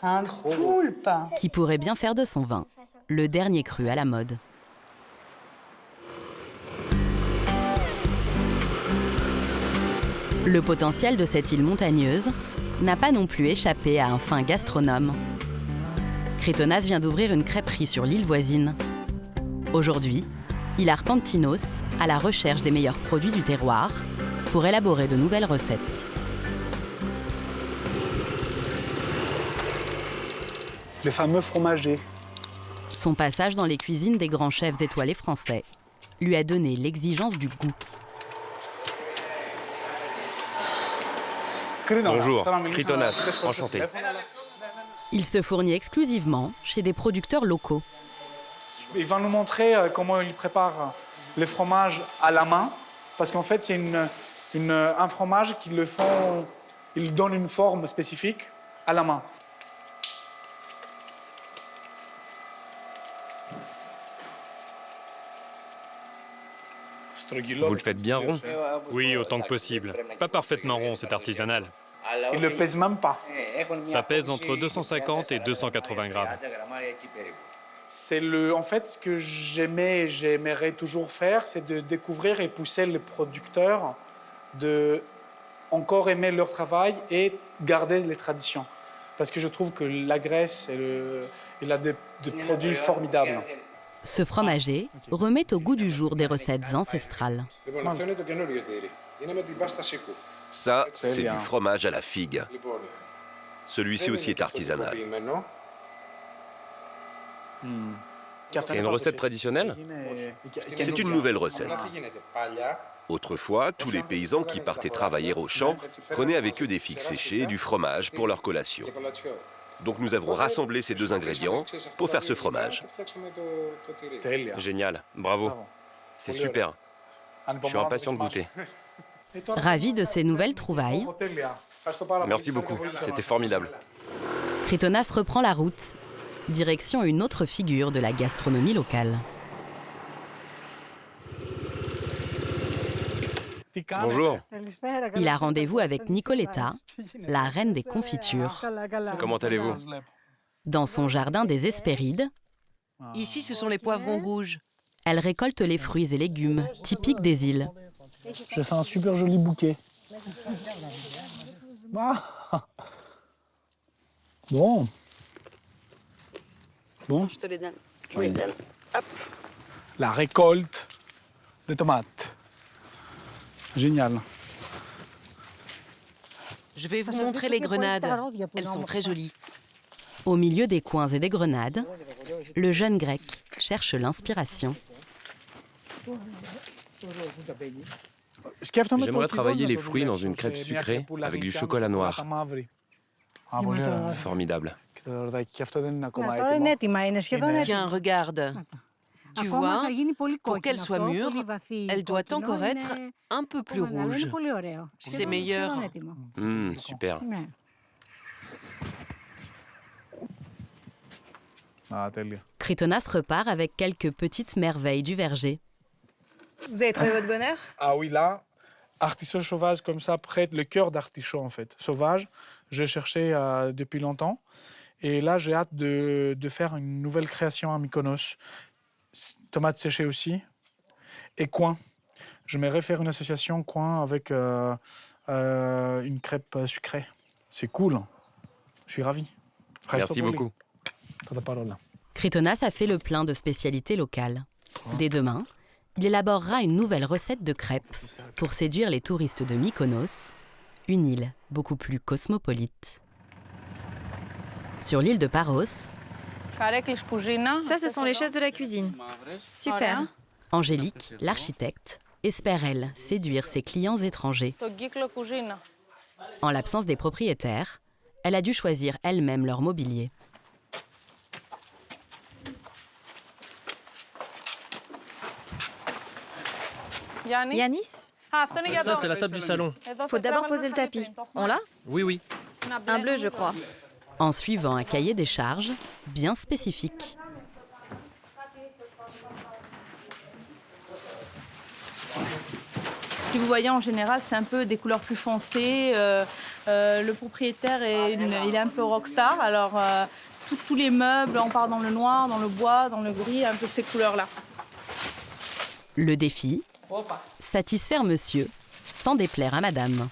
Un poulpe! Qui pourrait bien faire de son vin le dernier cru à la mode. Le potentiel de cette île montagneuse n'a pas non plus échappé à un fin gastronome. Kritonas vient d'ouvrir une crêperie sur l'île voisine. Aujourd'hui, il arpente Tinos à la recherche des meilleurs produits du terroir pour élaborer de nouvelles recettes. Le fameux fromager. Son passage dans les cuisines des grands chefs étoilés français lui a donné l'exigence du goût. Bonjour, Kritonas, enchanté. Il se fournit exclusivement chez des producteurs locaux. Il va nous montrer comment il prépare les fromages à la main, parce qu'en fait, c'est un fromage il donne une forme spécifique à la main. Vous le faites bien rond? Oui, autant que possible. Pas parfaitement rond, c'est artisanal. Il ne le pèse même pas. Ça pèse entre 250 et 280 grammes. En fait, ce que j'aimerais toujours faire, c'est de découvrir et pousser les producteurs de encore aimer leur travail et garder les traditions. Parce que je trouve que la Grèce, il a des produits formidables. Ce fromager remet au goût du jour des recettes ancestrales. Ça, c'est du fromage à la figue. Celui-ci aussi est artisanal. C'est une recette traditionnelle? C'est une nouvelle recette. Autrefois, tous les paysans qui partaient travailler au champ prenaient avec eux des figues séchées et du fromage pour leur collation. Donc nous avons rassemblé ces deux ingrédients pour faire ce fromage. Génial, bravo. C'est super. Je suis impatient de goûter. Ravi de ces nouvelles trouvailles, Merci beaucoup, c'était formidable. Kritonas reprend la route, direction une autre figure de la gastronomie locale. Bonjour. Il a rendez-vous avec Nicoletta, la reine des confitures. Comment allez-vous? Dans son jardin des Hespérides, Ici, ce sont les poivrons rouges. elle récolte les fruits et légumes typiques des îles. J'ai fait un super joli bouquet. Ah. Bon. Je te les donne. Je les donne. Hop. La récolte de tomates. Génial. Je vais vous montrer les grenades. Elles sont très jolies. Au milieu des coins et des grenades, le jeune grec cherche l'inspiration. J'aimerais travailler les fruits dans une crêpe sucrée avec du chocolat noir. Formidable. Tiens, regarde. Tu vois, pour qu'elle soit mûre, elle doit encore être un peu plus rouge. C'est meilleur. Super. Kritonas repart avec quelques petites merveilles du verger. Vous avez trouvé votre bonheur? Ah oui, là, artichaut sauvage comme ça, près le cœur d'artichaut en fait. Sauvage, Je cherchais depuis longtemps. Et là, j'ai hâte de faire une nouvelle création à Mykonos. Tomates séchées aussi. Et coin. J'aimerais faire une association coin avec une crêpe sucrée. C'est cool. Je suis ravi. Merci beaucoup. Kritonas a fait le plein de spécialités locales. Dès demain, il élaborera une nouvelle recette de crêpes pour séduire les touristes de Mykonos, une île beaucoup plus cosmopolite. Sur l'île de Paros, Ça, ce sont les chaises de la cuisine. Super. Angélique, l'architecte, espère, elle, séduire ses clients étrangers. En l'absence des propriétaires, elle a dû choisir elle-même leur mobilier. Yanis, Ça, c'est la table du salon. faut d'abord poser le tapis. On l'a? Oui, oui. Un bleu, je crois. En suivant un cahier des charges bien spécifique. Si vous voyez, en général, c'est un peu des couleurs plus foncées. Le propriétaire, il est un peu rockstar. Alors, tous les meubles, on part dans le noir, dans le bois, dans le gris, un peu ces couleurs-là. Le défi, satisfaire monsieur, sans déplaire à madame.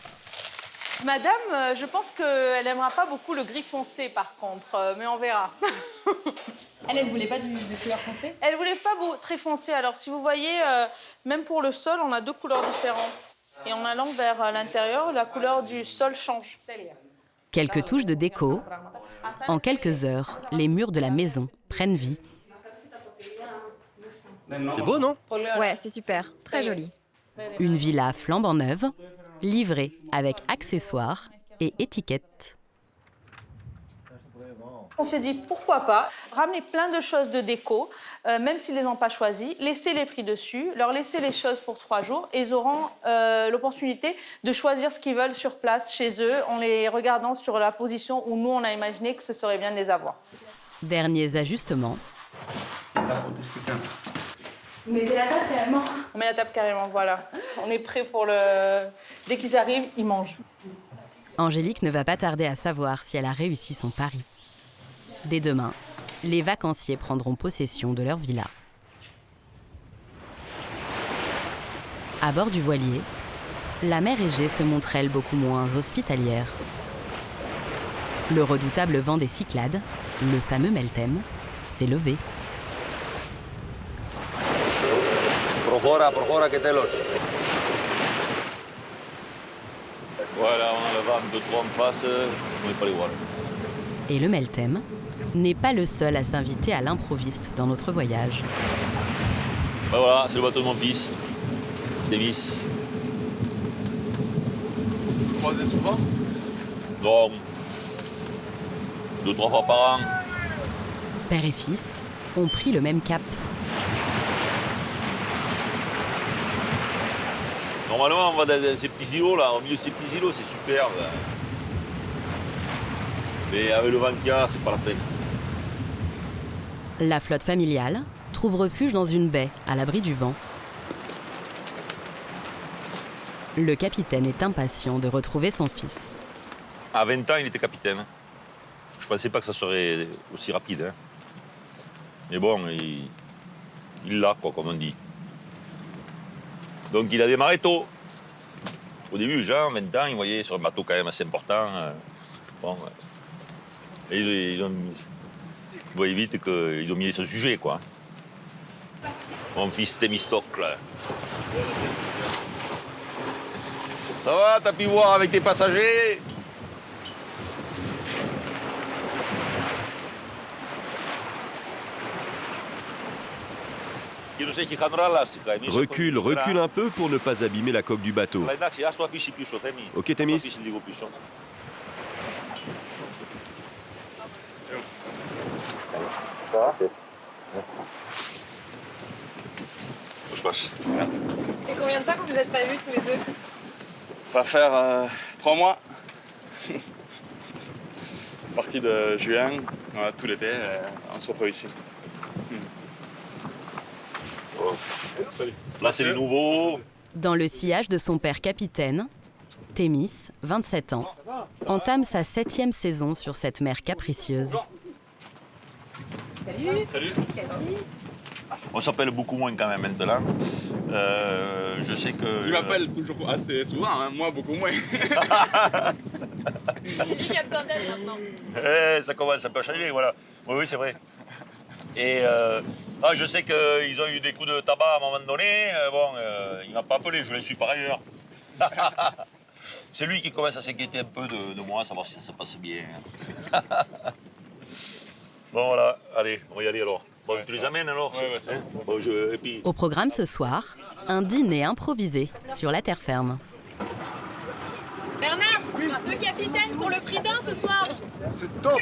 Madame, je pense qu'elle n'aimera pas beaucoup le gris foncé, par contre, mais on verra. Elle voulait pas de couleur foncée? Elle voulait pas très foncé. Alors, si vous voyez, même pour le sol, on a 2 couleurs différentes. Et en allant vers l'intérieur, la couleur du sol change. Quelques touches de déco. En quelques heures, les murs de la maison prennent vie. C'est beau, non? Ouais, c'est super. Très joli. Une villa flambant neuve, livrée avec accessoires et étiquettes. On s'est dit, pourquoi pas, ramener plein de choses de déco, même s'ils ne les ont pas choisies, laisser les prix dessus, leur laisser les choses pour 3 jours, et ils auront l'opportunité de choisir ce qu'ils veulent sur place, chez eux, en les regardant sur la position où nous, on a imaginé que ce serait bien de les avoir. Derniers ajustements. Vous mettez la table carrément? On met la table carrément, voilà. On est prêt pour le... Dès qu'ils arrivent, ils mangent. Angélique ne va pas tarder à savoir si elle a réussi son pari. Dès demain, les vacanciers prendront possession de leur villa. À bord du voilier, la mer Égée se montre, elle, beaucoup moins hospitalière. Le redoutable vent des Cyclades, le fameux Meltem, s'est levé. Prοχώρα και τέλος. Voilà, on a le vent de 3 en face, on n'est pas les voir. Et le Meltem n'est pas le seul à s'inviter à l'improviste dans notre voyage. Ben voilà, c'est le bateau de mon fils, Davis. Vous croisez souvent? Non, 2-3 fois par an. Père et fils ont pris le même cap. Normalement, on va dans ces petits îlots, là, au milieu de ces petits îlots, c'est superbe. Mais avec le vent qu'il y a, c'est pas la peine. La flotte familiale trouve refuge dans une baie à l'abri du vent. Le capitaine est impatient de retrouver son fils. À 20 ans, il était capitaine. Je pensais pas que ça serait aussi rapide. Hein. Mais bon, il l'a, quoi, comme on dit. Donc il a démarré tôt. Au début, genre, 20 ans, il voyait sur un bateau quand même assez important. Bon, et ils voyaient vite qu'ils dominaient ce sujet, quoi. Mon fils Thémistocle. Ça va, t'as pu voir avec tes passagers? Recule un peu pour ne pas abîmer la coque du bateau. Ok, Thémis? Ça va? Je passe. Et combien de temps que vous n'êtes pas vus tous les deux? Ça va faire 3 mois. À partir de juin, tout l'été, on se retrouve ici. Là, c'est les nouveaux. Dans le sillage de son père capitaine, Thémis, 27 ans, entame sa 7e saison sur cette mer capricieuse. Salut. On s'appelle beaucoup moins quand même maintenant. Je sais que... Il m'appelle toujours assez souvent, hein, moi beaucoup moins. C'est lui qui a besoin d'aide maintenant. Ça commence un peu à changer, voilà. Oui, c'est vrai. Et je sais qu'ils ont eu des coups de tabac à un moment donné. Il ne m'a pas appelé, je le suis par ailleurs. C'est lui qui commence à s'inquiéter un peu de moi, savoir si ça se passe bien. Bon, voilà, allez, on va y aller alors. Bon, tu les amènes alors et puis... Au programme ce soir, un dîner improvisé sur la terre ferme. Bernard, 2 capitaines pour le prix d'un ce soir. C'est top.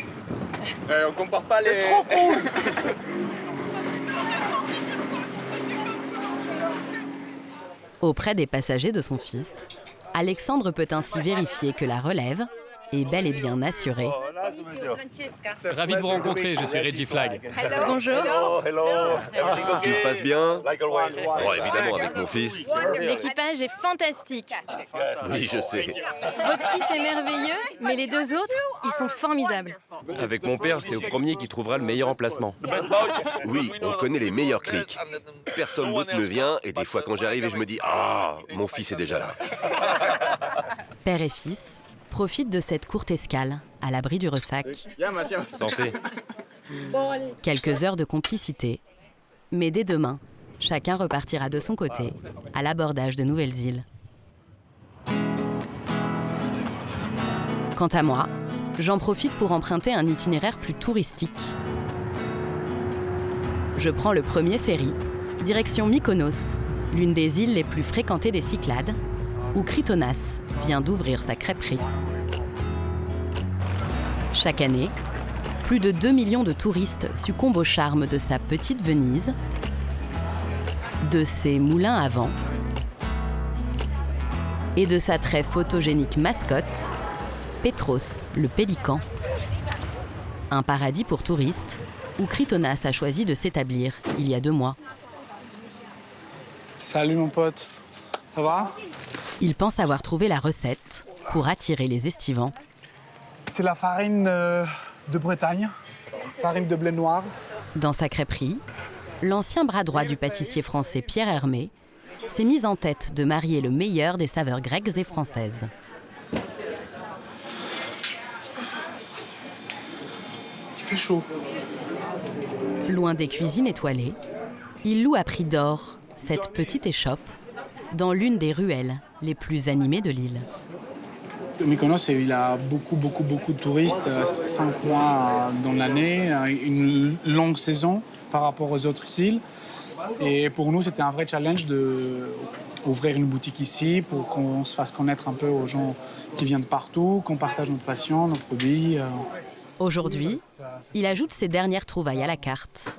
On compare pas les... C'est trop cool. Auprès des passagers de son fils, Alexandre peut ainsi vérifier que la relève est bel et bien assurée. Ravi de vous rencontrer, je suis Reggie Flag. Bonjour. Tout se passe bien? Oh, évidemment, avec mon fils. L'équipage est fantastique. Oui, je sais. Votre fils est merveilleux, mais les 2 autres, ils sont formidables. Avec mon père, c'est au premier qui trouvera le meilleur emplacement. Oui, on connaît les meilleurs criques. Personne d'autre ne vient, et des fois quand j'arrive et je me dis « Ah, mon fils est déjà là ». Père et fils profitent de cette courte escale à l'abri du ressac. Santé. Quelques heures de complicité. Mais dès demain, chacun repartira de son côté à l'abordage de nouvelles îles. Quant à moi, j'en profite pour emprunter un itinéraire plus touristique. Je prends le premier ferry, direction Mykonos, l'une des îles les plus fréquentées des Cyclades, où Kritonas vient d'ouvrir sa crêperie. Chaque année, plus de 2 millions de touristes succombent au charme de sa petite Venise, de ses moulins à vent et de sa très photogénique mascotte, Petros, le pélican. Un paradis pour touristes où Kritonas a choisi de s'établir il y a 2 mois. Salut mon pote, ça va? Il pense avoir trouvé la recette pour attirer les estivants. C'est la farine de Bretagne, farine de blé noir. Dans sa crêperie, l'ancien bras droit du pâtissier français Pierre Hermé s'est mis en tête de marier le meilleur des saveurs grecques et françaises. Il fait chaud. Loin des cuisines étoilées, il loue à prix d'or cette petite échoppe dans l'une des ruelles les plus animées de l'île. Mykonos, il a beaucoup de touristes, 5 mois dans l'année, une longue saison par rapport aux autres îles. Et pour nous, c'était un vrai challenge d'ouvrir une boutique ici pour qu'on se fasse connaître un peu aux gens qui viennent de partout, qu'on partage notre passion, nos produits. Aujourd'hui, il ajoute ses dernières trouvailles à la carte.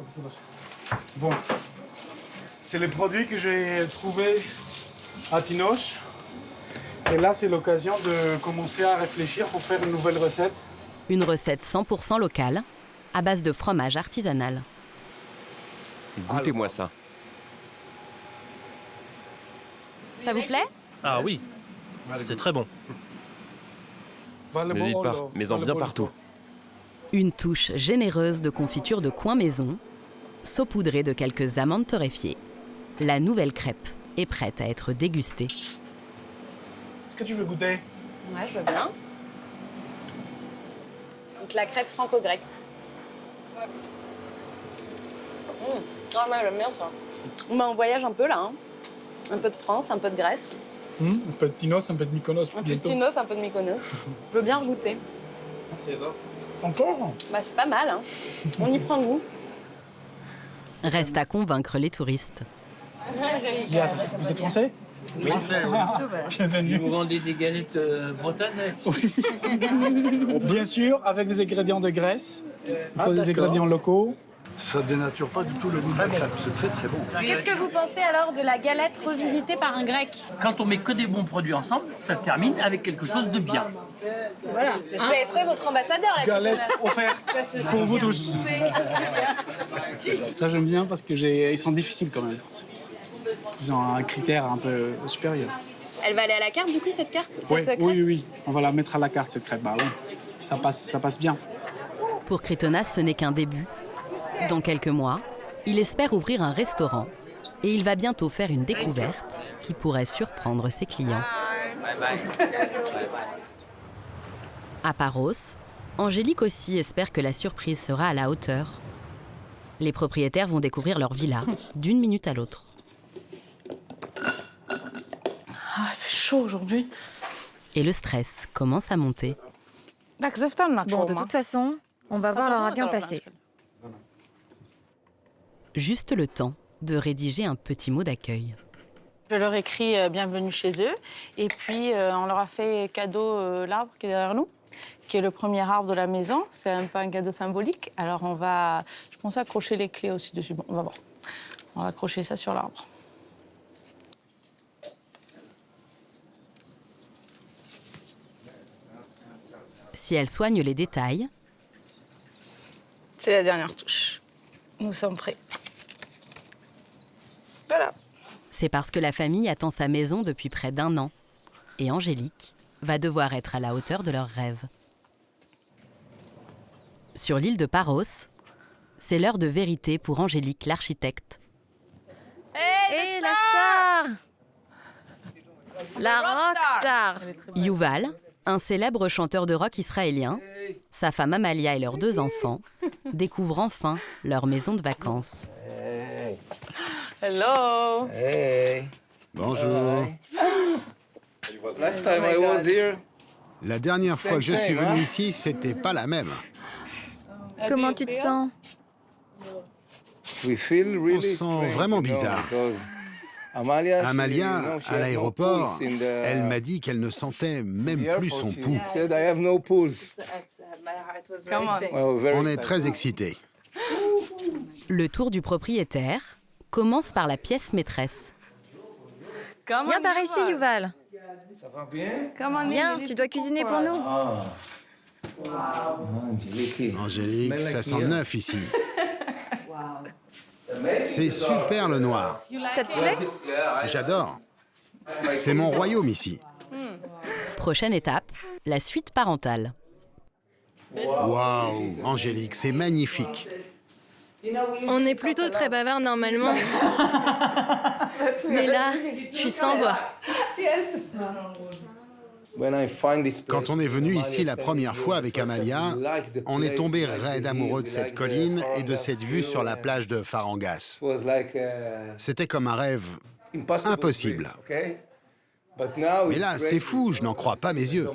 Bon, c'est les produits que j'ai trouvés à Tinos. Et là, c'est l'occasion de commencer à réfléchir pour faire une nouvelle recette. Une recette 100% locale, à base de fromage artisanal. Goûtez-moi ça. Ça vous plaît? Ah oui, c'est très bon. N'hésite pas, mets-en bien partout. Une touche généreuse de confiture de coin maison, saupoudrée de quelques amandes torréfiées. La nouvelle crêpe est prête à être dégustée. Est-ce que tu veux goûter? Ouais, je veux bien. Donc la crêpe franco-grecque. Ah, moi j'aime bien ça. On voyage un peu là. Hein. Un peu de France, un peu de Grèce. Un peu de Tinos, un peu de Mykonos. Un peu de Tinos, un peu de Mykonos. Je veux bien rajouter. Encore? Bah c'est pas mal, hein. On y prend goût. Reste à convaincre les touristes. Vous êtes français? Oui, bienvenue. Vous vendez des galettes bretonnes? Oui. Bien sûr, avec des ingrédients de Grèce, des ingrédients locaux. Ça dénature pas du tout le goût de la crêpe, c'est très très bon. Qu'est-ce que vous pensez alors de la galette revisitée par un grec? Quand on met que des bons produits ensemble, ça termine avec quelque chose de bien. Voilà. Vous allez trouver votre ambassadeur là. Galette offerte pour vous tous. Ça j'aime bien parce que ils sont difficiles quand même, les Français. Ils ont un critère un peu supérieur. Elle va aller à la carte, du coup, cette carte Oui, cette crêpe oui. On va la mettre à la carte, cette crêpe. Bah oui, ça passe bien. Pour Kritonas, ce n'est qu'un début. Dans quelques mois, il espère ouvrir un restaurant et il va bientôt faire une découverte qui pourrait surprendre ses clients. À Paros, Angélique aussi espère que la surprise sera à la hauteur. Les propriétaires vont découvrir leur villa d'une minute à l'autre. Ah, il fait chaud aujourd'hui. Et le stress commence à monter. Bon, de toute façon, on va voir leur avion passer. Juste le temps de rédiger un petit mot d'accueil. Je leur écris bienvenue chez eux. Et puis, on leur a fait cadeau l'arbre qui est derrière nous, qui est le premier arbre de la maison. C'est un peu un cadeau symbolique. Alors, on va, je pense, accrocher les clés aussi dessus. Bon, on va voir. On va accrocher ça sur l'arbre. Si elle soigne les détails, c'est la dernière touche. Nous sommes prêts. Voilà. C'est parce que la famille attend sa maison depuis près d'1 an. Et Angélique va devoir être à la hauteur de leurs rêves. Sur l'île de Paros, c'est l'heure de vérité pour Angélique, l'architecte. Et la star! La rockstar! Yuval, un célèbre chanteur de rock israélien, sa femme Amalia et leurs 2 enfants découvrent enfin leur maison de vacances. Hey. Hello. Hey. Bonjour. Last time I was here. La dernière fois que je suis venu ici, c'était pas la même. Comment tu te sens? On se sent vraiment bizarre. Amalia, à l'aéroport, elle m'a dit qu'elle ne sentait même plus son pouls. On est très excités. Le tour du propriétaire commence par la pièce maîtresse. Viens par ici, Yuval. Ça va bien? Viens, tu dois cuisiner pour nous. Angélique, ça sent neuf ici. C'est super le noir. Ça te plaît? J'adore. C'est mon royaume ici. Prochaine étape, la suite parentale. Waouh, Angélique, c'est magnifique. On est plutôt très bavard normalement. Mais là, je suis sans voix. Quand on est venu ici la première fois avec Amalia, on est tombé raide amoureux de cette colline et de cette vue sur la plage de Farangas. C'était comme un rêve impossible. Mais là, c'est fou, je n'en crois pas mes yeux.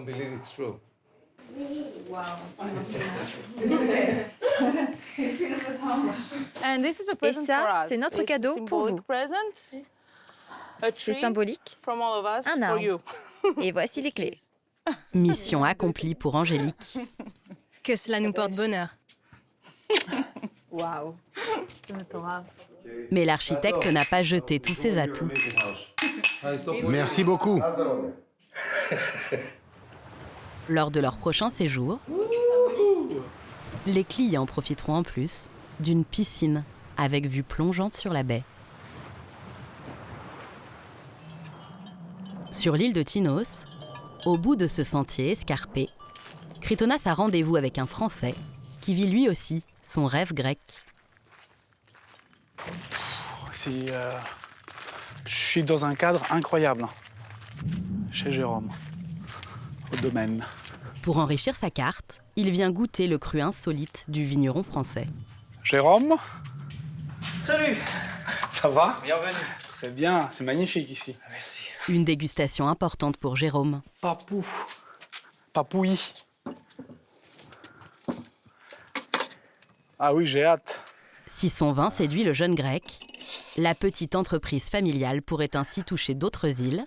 Et ça, c'est notre cadeau pour vous. C'est symbolique. Un arbre. Et voici les clés. Mission accomplie pour Angélique. Que cela nous porte bonheur. Waouh. Mais l'architecte n'a pas jeté tous ses atouts. Merci beaucoup. Lors de leur prochain séjour, les clients profiteront en plus d'une piscine avec vue plongeante sur la baie. Sur l'île de Tinos, au bout de ce sentier escarpé, Kritonas a rendez-vous avec un Français qui vit lui aussi son rêve grec. Je suis dans un cadre incroyable, chez Jérôme, au domaine. Pour enrichir sa carte, il vient goûter le cru insolite du vigneron français. Jérôme? Salut! Ça va? Bienvenue. Très bien, c'est magnifique ici. Merci. Une dégustation importante pour Jérôme. Papou. Papouille. Ah oui, j'ai hâte. Si son vin séduit le jeune grec, la petite entreprise familiale pourrait ainsi toucher d'autres îles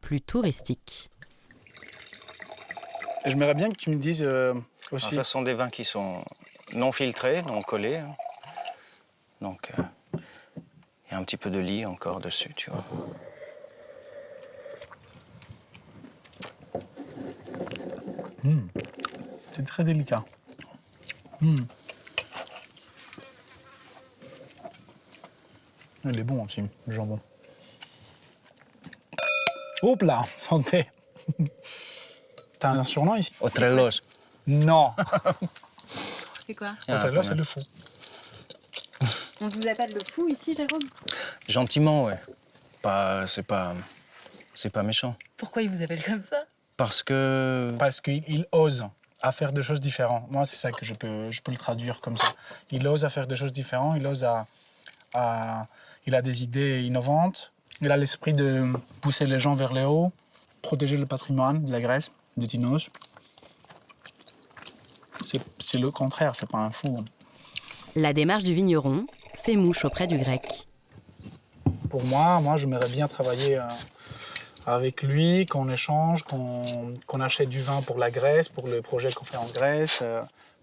plus touristiques. J'aimerais bien que tu me dises aussi... Alors, ça sont des vins qui sont non filtrés, non collés. Donc, il y a un petit peu de lit encore dessus, tu vois. C'est très délicat. Il est bon aussi, le jambon. Oups là, santé. T'as un surnom ici? Otrelos. Non. C'est quoi? Otrelos, c'est le fou. On vous appelle le fou ici, Jérôme? Gentiment, ouais. C'est pas méchant. Pourquoi il vous appelle comme ça? Parce qu'il ose à faire des choses différentes. Moi, c'est ça que je peux le traduire comme ça. Il ose à faire des choses différentes, il ose il a des idées innovantes, il a l'esprit de pousser les gens vers le haut, protéger le patrimoine de la Grèce, de Tinos. C'est le contraire, c'est pas un fou. La démarche du vigneron fait mouche auprès du grec. Pour moi, j'aimerais bien travailler avec lui, qu'on échange, qu'on achète du vin pour la Grèce, pour le projet qu'on fait en Grèce,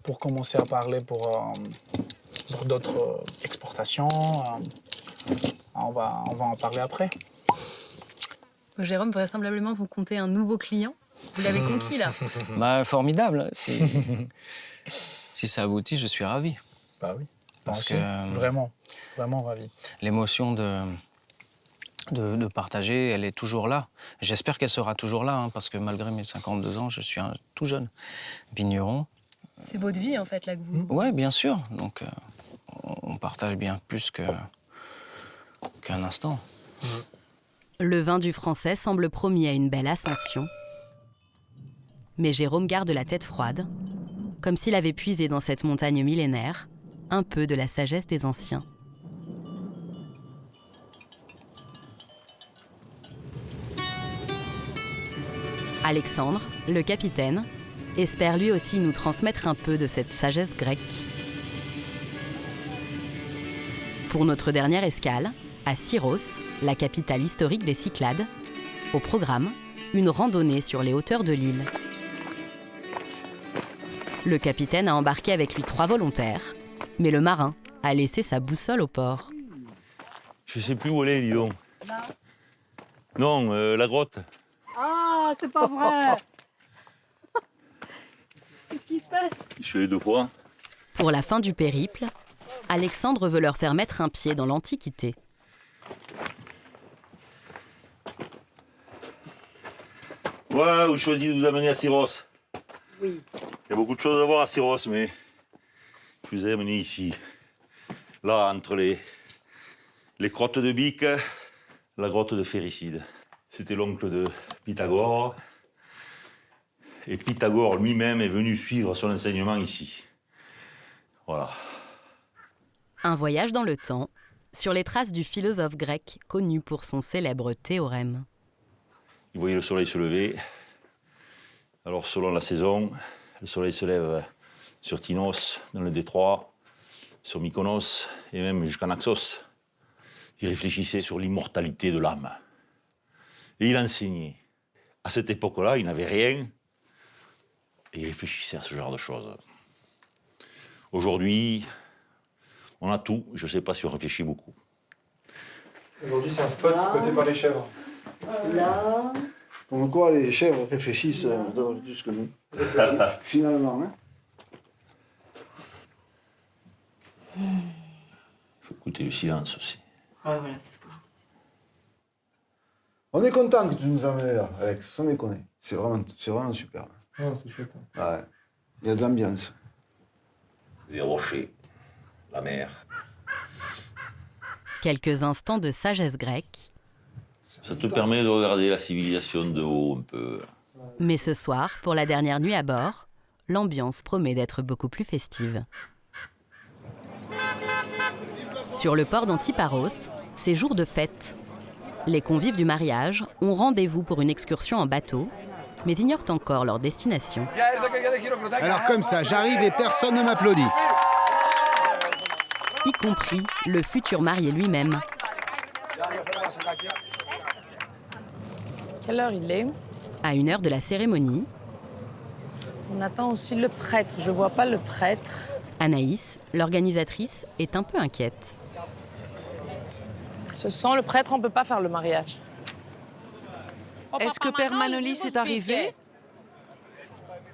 pour commencer à parler pour d'autres exportations. On va en parler après. Jérôme, vraisemblablement, vous comptez un nouveau client. Vous l'avez conquis, là. Formidable. Si ça aboutit, je suis ravi. Bah oui. Parce que vraiment ravi. L'émotion de partager, elle est toujours là. J'espère qu'elle sera toujours là, parce que malgré mes 52 ans, je suis un tout jeune vigneron. C'est votre vie, en fait, là, que vous... Oui, bien sûr. Donc, on partage bien plus qu'un instant. Le vin du Français semble promis à une belle ascension. Mais Jérôme garde la tête froide, comme s'il avait puisé dans cette montagne millénaire un peu de la sagesse des anciens. Alexandre, le capitaine, espère lui aussi nous transmettre un peu de cette sagesse grecque. Pour notre dernière escale, à Syros, la capitale historique des Cyclades, au programme, une randonnée sur les hauteurs de l'île. Le capitaine a embarqué avec lui 3 volontaires, mais le marin a laissé sa boussole au port. Je sais plus où aller, dis donc. Non, la grotte. Ah, c'est pas vrai. Qu'est-ce qui se passe? Je suis allé 2 fois. Pour la fin du périple, Alexandre veut leur faire mettre un pied dans l'Antiquité. Ouais, vous choisissez de vous amener à Syros. Oui. Il y a beaucoup de choses à voir à Syros, mais je vous ai amené ici. Là, entre les grottes de Bic, la grotte de Phéricide. C'était l'oncle de Pythagore. Et Pythagore lui-même est venu suivre son enseignement ici. Voilà. Un voyage dans le temps, sur les traces du philosophe grec connu pour son célèbre théorème. Vous voyez le soleil se lever. Alors, selon la saison, le soleil se lève sur Tinos, dans le détroit, sur Mykonos et même jusqu'à Naxos. Il réfléchissait sur l'immortalité de l'âme. Et il enseignait. À cette époque-là, il n'avait rien. Et il réfléchissait à ce genre de choses. Aujourd'hui, on a tout. Je ne sais pas si on réfléchit beaucoup. Aujourd'hui, c'est un spot côté par les chèvres. Là. Comme quoi, les chèvres réfléchissent plus que nous. Finalement, hein. Il faut écouter le silence aussi. Ah, voilà, c'est ce que je dis. On est content que tu nous amènes là, Alex, sans déconner. C'est vraiment super. Non, c'est chouette. Ouais. Il y a de l'ambiance. Les rochers, la mer. Quelques instants de sagesse grecque. Ça te permet de regarder la civilisation de haut un peu. Mais ce soir, pour la dernière nuit à bord, l'ambiance promet d'être beaucoup plus festive. Sur le port d'Antiparos, c'est jour de fête. Les convives du mariage ont rendez-vous pour une excursion en bateau, mais ignorent encore leur destination. Alors comme ça, j'arrive et personne ne m'applaudit. Y compris le futur marié lui-même. Quelle heure il est? À 1 heure de la cérémonie, On attend aussi le prêtre. Je vois pas le prêtre. Anaïs, l'organisatrice, est un peu inquiète. Sans le prêtre, on peut pas faire le mariage. Est-ce que Père Manolis est arrivé?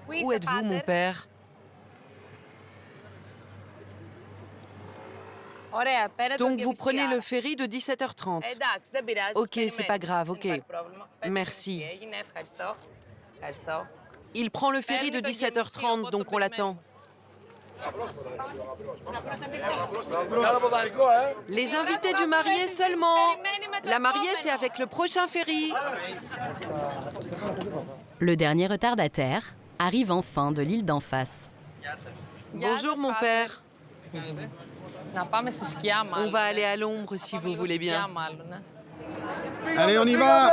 Où êtes-vous, mon père? Donc vous prenez le ferry de 17h30. Ok, c'est pas grave, ok. Merci. Il prend le ferry de 17h30, donc on l'attend. Les invités du marié seulement. La mariée, c'est avec le prochain ferry. Le dernier retardataire arrive enfin de l'île d'en face. Bonjour mon père. On va aller à l'ombre si vous voulez bien. Allez, on y va!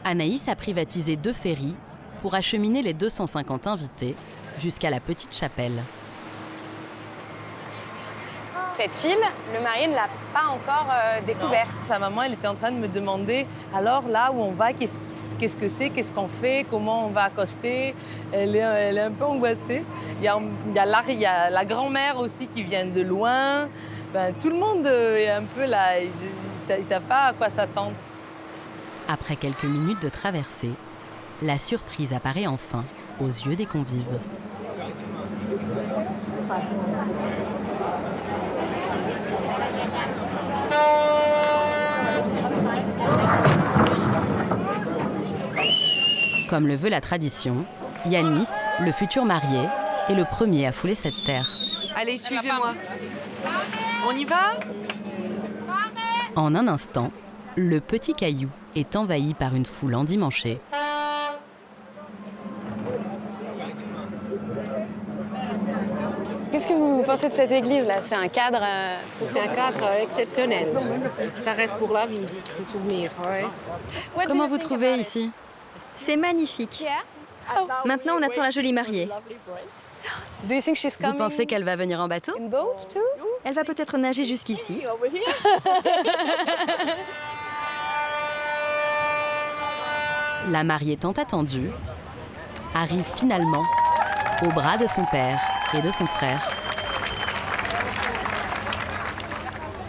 Anaïs a privatisé 2 ferries pour acheminer les 250 invités jusqu'à la petite chapelle. Cette île, le marié ne l'a pas encore découverte. Sa maman, elle était en train de me demander, alors là où on va, qu'est-ce que c'est, qu'est-ce qu'on fait, comment on va accoster. Elle est un peu angoissée. Il y a la grand-mère aussi qui vient de loin. Ben, tout le monde est un peu là, ils ne savent pas à quoi s'attendre. Après quelques minutes de traversée, la surprise apparaît enfin aux yeux des convives. Comme le veut la tradition, Yanis, le futur marié, est le premier à fouler cette terre. Allez, suivez-moi. On y va? En un instant, le petit caillou est envahi par une foule endimanchée. Qu'est-ce que vous pensez de cette église-là? C'est un cadre... C'est un cadre exceptionnel. Ça reste pour la vie, ce souvenir. Ouais. Comment vous trouvez ici? C'est magnifique. Maintenant, on attend la jolie mariée. Vous pensez qu'elle va venir en bateau? Elle va peut-être nager jusqu'ici. La mariée tant attendue arrive finalement au bras de son père et de son frère.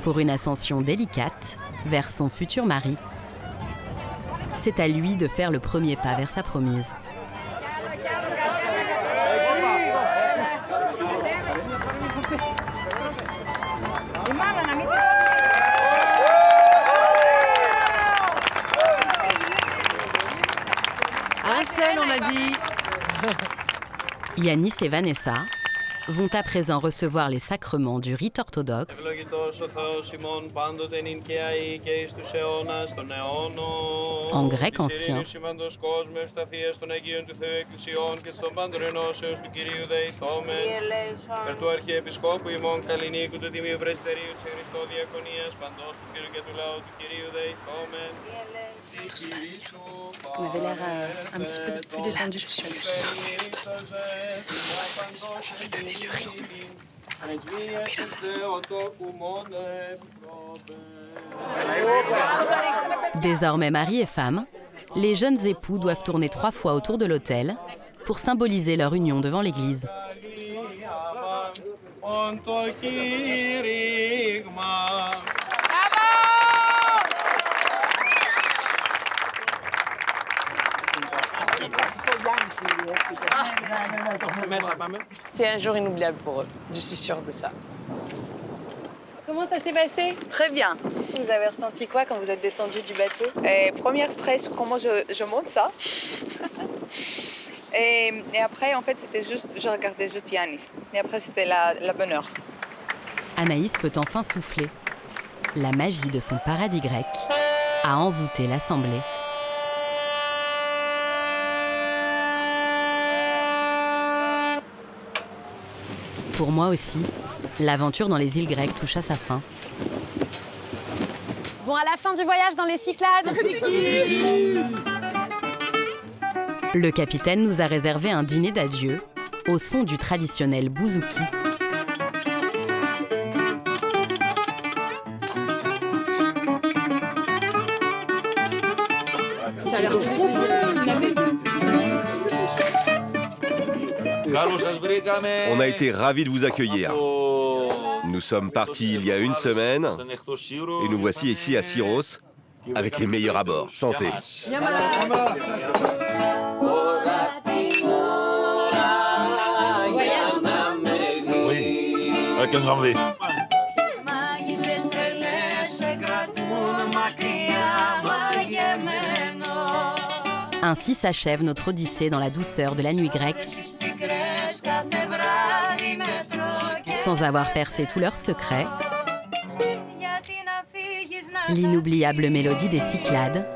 Pour une ascension délicate vers son futur mari. C'est à lui de faire le premier pas vers sa promise. Un seul, on a dit. Yanis et Vanessa vont à présent recevoir les sacrements du rite orthodoxe en grec ancien Tout se passe bien. On avait l'air un petit peu plus détendu. Je suis j'avais donné le riz. Désormais mari et femme, les jeunes époux doivent tourner 3 fois autour de l'autel pour symboliser leur union devant l'église. C'est un jour inoubliable pour eux, je suis sûre de ça. Comment ça s'est passé? Très bien. Vous avez ressenti quoi quand vous êtes descendu du bateau? Premier stress, comment je monte ça. Et après, en fait, c'était juste, je regardais juste Yanis. Et après, c'était la bonne heure. Anaïs peut enfin souffler. La magie de son paradis grec a envoûté l'assemblée. Pour moi aussi, l'aventure dans les îles grecques touche à sa fin. Bon, à la fin du voyage dans les Cyclades. Le capitaine nous a réservé un dîner d'adieu au son du traditionnel bouzouki. Ça a l'air trop bon. On a été ravis de vous accueillir. Nous sommes partis il y a une semaine et nous voici ici à Syros avec les meilleurs à bord. Santé. Oui, avec un grand V. Ainsi s'achève notre odyssée dans la douceur de la nuit grecque, sans avoir percé tous leurs secrets. L'inoubliable mélodie des Cyclades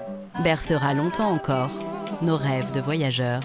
bercera longtemps encore nos rêves de voyageurs.